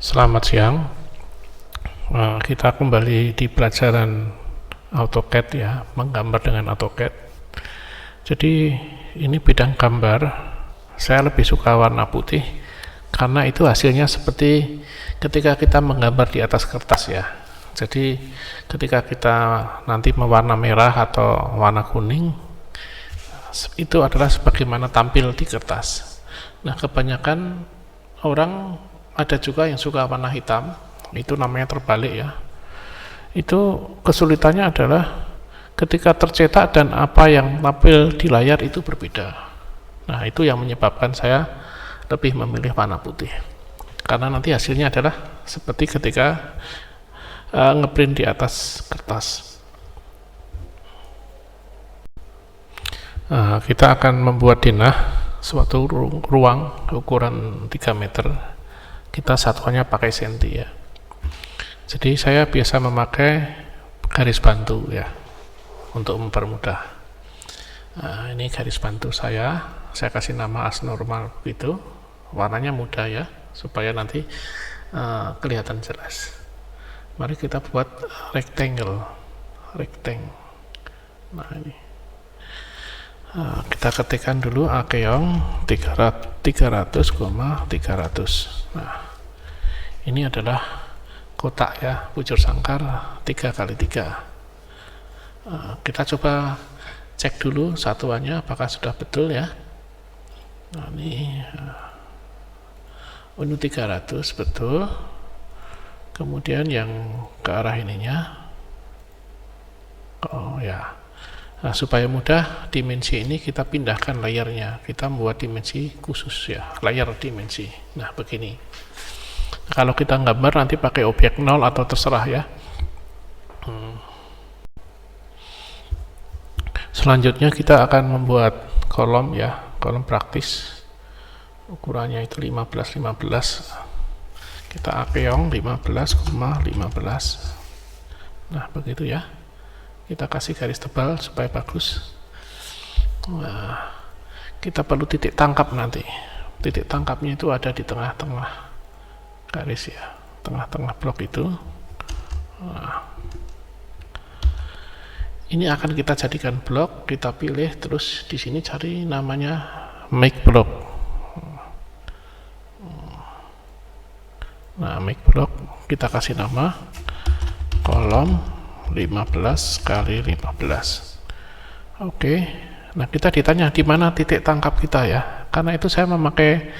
Selamat siang. Kita kembali di pelajaran AutoCAD ya, menggambar dengan AutoCAD. Jadi ini bidang gambar, saya lebih suka warna putih karena itu hasilnya seperti ketika kita menggambar di atas kertas ya. Jadi ketika kita nanti mewarna merah atau warna kuning, itu adalah sebagaimana tampil di kertas. Nah, kebanyakan orang ada juga yang suka warna hitam, itu namanya terbalik ya. Itu kesulitannya adalah ketika tercetak dan apa yang tampil di layar itu berbeda. Nah, itu yang menyebabkan saya lebih memilih warna putih, karena nanti hasilnya adalah seperti ketika ngeprint di atas kertas. Kita akan membuat denah suatu ruang ukuran 3 meter. Kita satuannya pakai senti ya. Jadi saya biasa memakai garis bantu ya untuk mempermudah. Ini garis bantu saya kasih nama as normal begitu, warnanya mudah ya supaya nanti kelihatan jelas. Mari kita buat rectangle. Nah ini kita ketikkan dulu Akeong 300,300. Nah ini adalah kotak ya, bujur sangkar 3x3. Kita coba cek dulu satuannya apakah sudah betul ya. Nah ini 300 betul. Kemudian yang ke arah ininya, oh ya. Nah, supaya mudah dimensi ini kita pindahkan layarnya, kita membuat dimensi khusus ya, layar dimensi. Nah begini. Kalau kita gambar nanti pakai objek 0 atau terserah ya. Selanjutnya kita akan membuat kolom ya, kolom praktis. Ukurannya itu 15. Kita akeong 15,15. Nah begitu ya. Kita kasih garis tebal supaya bagus. Nah, kita perlu titik tangkap nanti. Titik tangkapnya itu ada di tengah-tengah garis ya, tengah-tengah blok itu. Nah, ini akan kita jadikan blok, kita pilih terus di sini cari namanya make block. Nah, make block kita kasih nama kolom 15 kali 15. Oke. Nah, kita ditanya di mana titik tangkap kita ya. Karena itu saya memakai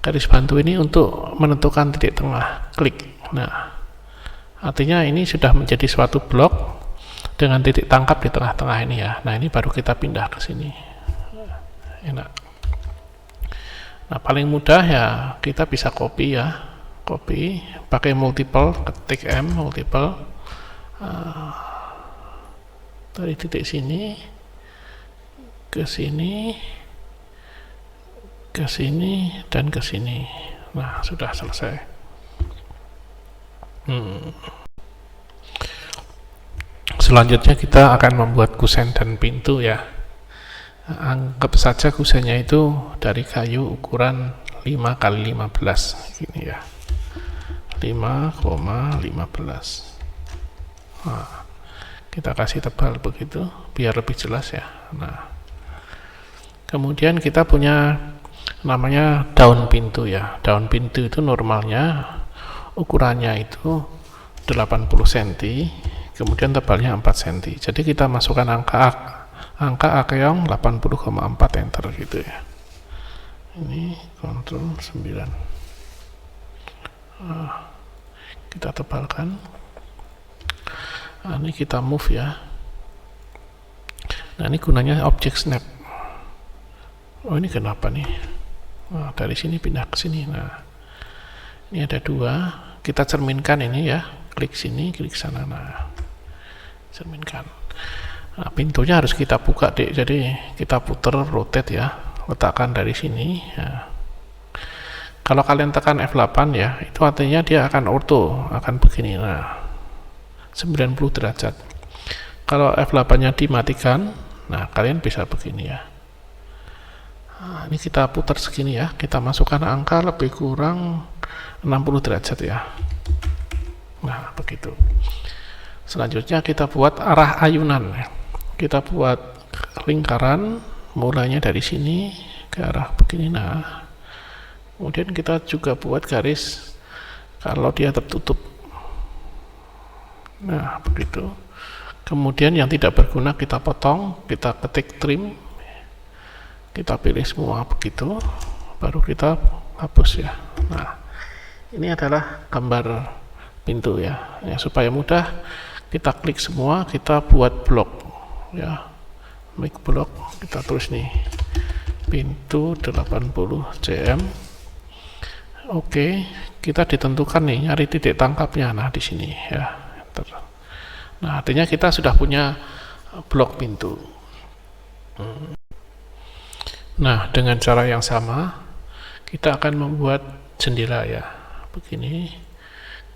garis bantu ini untuk menentukan titik tengah, klik. Nah, artinya ini sudah menjadi suatu blok dengan titik tangkap di tengah-tengah ini ya. Nah, ini baru kita pindah ke sini. Enak. Nah, paling mudah ya kita bisa copy ya. Copy pakai multiple, ketik M multiple dari titik sini ke sini, ke sini dan ke sini. Nah, sudah selesai. Selanjutnya kita akan membuat kusen dan pintu ya. Anggap saja kusennya itu dari kayu ukuran 5x15 gini ya. 5,15. Nah, kita kasih tebal begitu biar lebih jelas ya. Nah, kemudian kita punya namanya daun pintu ya. Daun pintu itu normalnya ukurannya itu 80 cm, kemudian tebalnya 4 cm. Jadi kita masukkan angka akeong 80,4 enter gitu ya. Ini kontrol 9. Kita tebalkan. Nah, ini kita move ya. Nah, ini gunanya objek snap. Oh, ini kenapa nih? Nah, dari sini pindah ke sini. Nah, ini ada dua. Kita cerminkan ini ya. Klik sini, klik sana. Nah, cerminkan. Nah, pintunya harus kita buka deh. Jadi kita putar, rotate ya. Letakkan dari sini. Nah, kalau kalian tekan F8 ya, itu artinya dia akan orto, akan begini. Nah, 90 derajat. Kalau F8-nya dimatikan, nah kalian bisa begini ya. Nah, ini kita putar segini ya. Kita masukkan angka lebih kurang 60 derajat ya. Nah, begitu. Selanjutnya kita buat arah ayunan. Kita buat lingkaran, mulainya dari sini ke arah begini. Nah, kemudian kita juga buat garis kalau dia tertutup. Nah, begitu. Kemudian yang tidak berguna kita potong, kita ketik trim, kita pilih semua begitu, baru kita hapus ya. Nah, ini adalah gambar pintu ya. Supaya mudah, kita klik semua, kita buat blok ya, make blok, kita tulis nih pintu 80 cm. Oke, kita ditentukan nih, nyari titik tangkapnya. Nah, di sini ya. Nah, artinya kita sudah punya blok pintu. Nah, dengan cara yang sama kita akan membuat jendela ya, begini.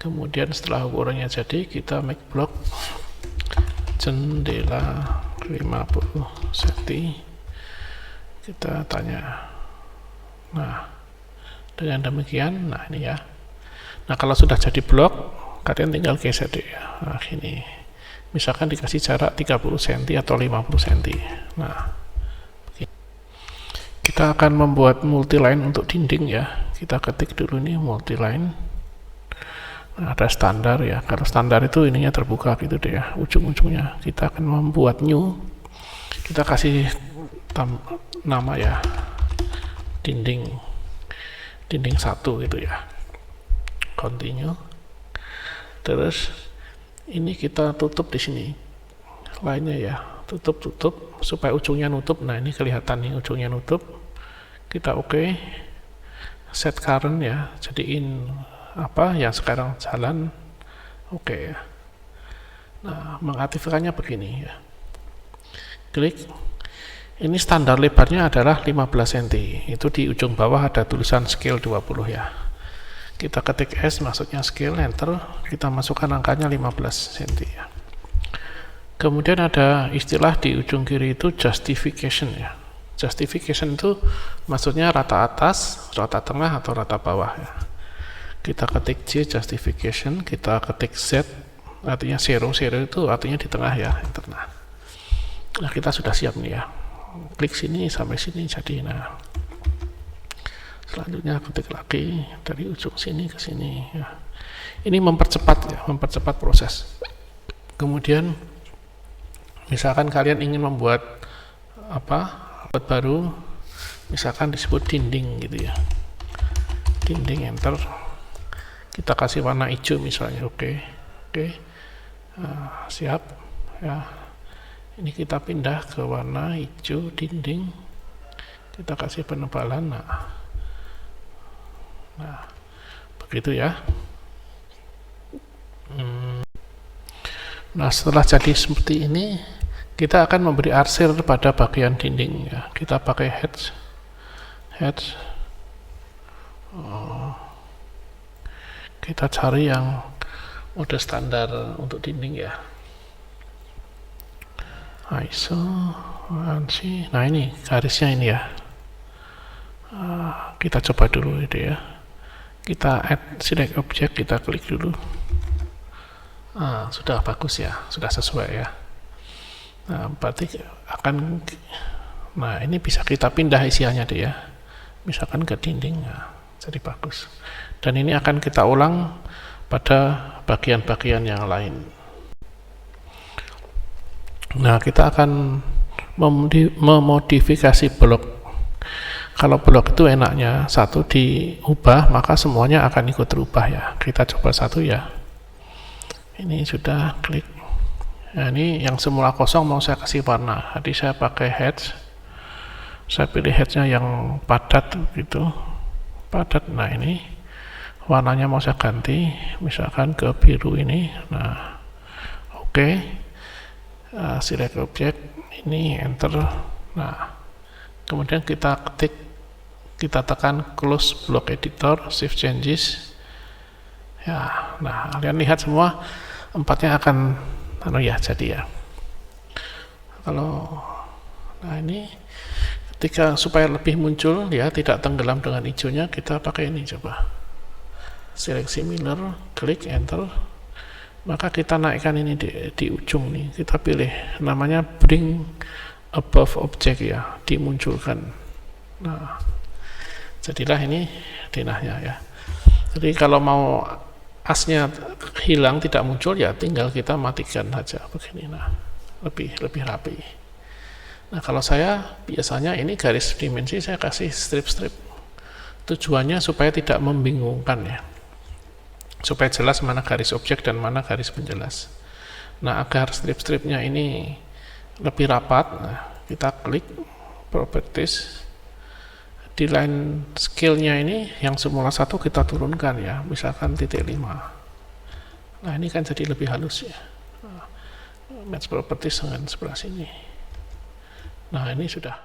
Kemudian setelah ukurannya jadi, kita make block jendela 50 cm. Kita tanya. Nah, dengan demikian, nah ini ya. Nah, kalau sudah jadi blok, kalian tinggal geser deh ya. Nah, ini misalkan dikasih jarak 30 cm atau 50 cm. Nah, kita akan membuat multiline untuk dinding ya. Kita ketik dulu nih multiline. Nah, ada standar ya. Kalau standar itu ininya terbuka gitu deh ya, ujung-ujungnya. Kita akan membuat new. Kita kasih nama ya, dinding 1 gitu ya. Continue. Terus ini kita tutup di sini. Lainnya ya, tutup supaya ujungnya nutup. Nah, ini kelihatan nih ujungnya nutup. Kita oke. Set current ya, jadiin apa yang sekarang jalan. Oke ya. Nah, mengaktifkannya begini ya. Klik. Ini standar lebarnya adalah 15 cm. Itu di ujung bawah ada tulisan scale 20 ya. Kita ketik S, maksudnya scale, enter, kita masukkan angkanya 15 cm ya. Kemudian ada istilah di ujung kiri itu justification ya. Justification itu maksudnya rata atas, rata tengah, atau rata bawah ya. Kita ketik J, justification, kita ketik Z, artinya zero itu artinya di tengah ya, enter. Nah, kita sudah siap nih ya. Klik sini sampai sini jadi. Nah, selanjutnya ketik lagi dari ujung sini ke sini ya. Ini mempercepat ya, mempercepat proses. Kemudian misalkan kalian ingin membuat buat baru, misalkan disebut dinding gitu ya. Dinding, enter. Kita kasih warna hijau misalnya. Oke. Nah, siap ya. Ini kita pindah ke warna hijau dinding. Kita kasih penebalan. Nah, begitu ya. Nah, setelah jadi seperti ini, kita akan memberi arsir pada bagian dinding ya. Kita pakai hedge. Kita cari yang mode standar untuk dinding ya. ISO, ANSI. Nah, ini garisnya ini ya. Kita coba dulu itu ya. Kita add select object, kita klik dulu. Sudah bagus ya, sudah sesuai ya. Nah, berarti akan, nah ini bisa kita pindah isiannya deh ya. Misalkan ke dinding, nah, jadi bagus. Dan ini akan kita ulang pada bagian-bagian yang lain. Nah, kita akan memodifikasi blok. Kalau blok itu enaknya satu diubah, maka semuanya akan ikut terubah ya. Kita coba satu ya. Ini sudah klik. Nah, ini yang semula kosong mau saya kasih warna. Tadi saya pakai hedge. Saya pilih hedge-nya yang padat gitu. Padat. Nah, ini warnanya mau saya ganti, misalkan ke biru ini. Nah, oke. Select object, ini enter. Nah, kemudian kita ketik, kita tekan close block editor, save changes ya. Nah, kalian lihat semua empatnya akan ya jadi ya. Kalau nah ini ketika supaya lebih muncul ya, tidak tenggelam dengan hijaunya, kita pakai ini coba. select similar, klik enter, maka kita naikkan ini di ujung nih, kita pilih namanya bring above object ya, dimunculkan. Nah, jadilah ini denahnya ya. Jadi kalau mau asnya hilang, tidak muncul, ya tinggal kita matikan saja begini. Nah, lebih rapi. Nah, kalau saya biasanya ini garis dimensi saya kasih strip-strip, tujuannya supaya tidak membingungkan ya, supaya jelas mana garis objek dan mana garis penjelas. Nah, agar strip-stripnya ini lebih rapat, nah, kita klik properties, di line scale-nya ini yang semula 1 kita turunkan ya, misalkan 0.5. Nah, ini kan jadi lebih halus ya. Match properties dengan sebelah sini. Nah, ini sudah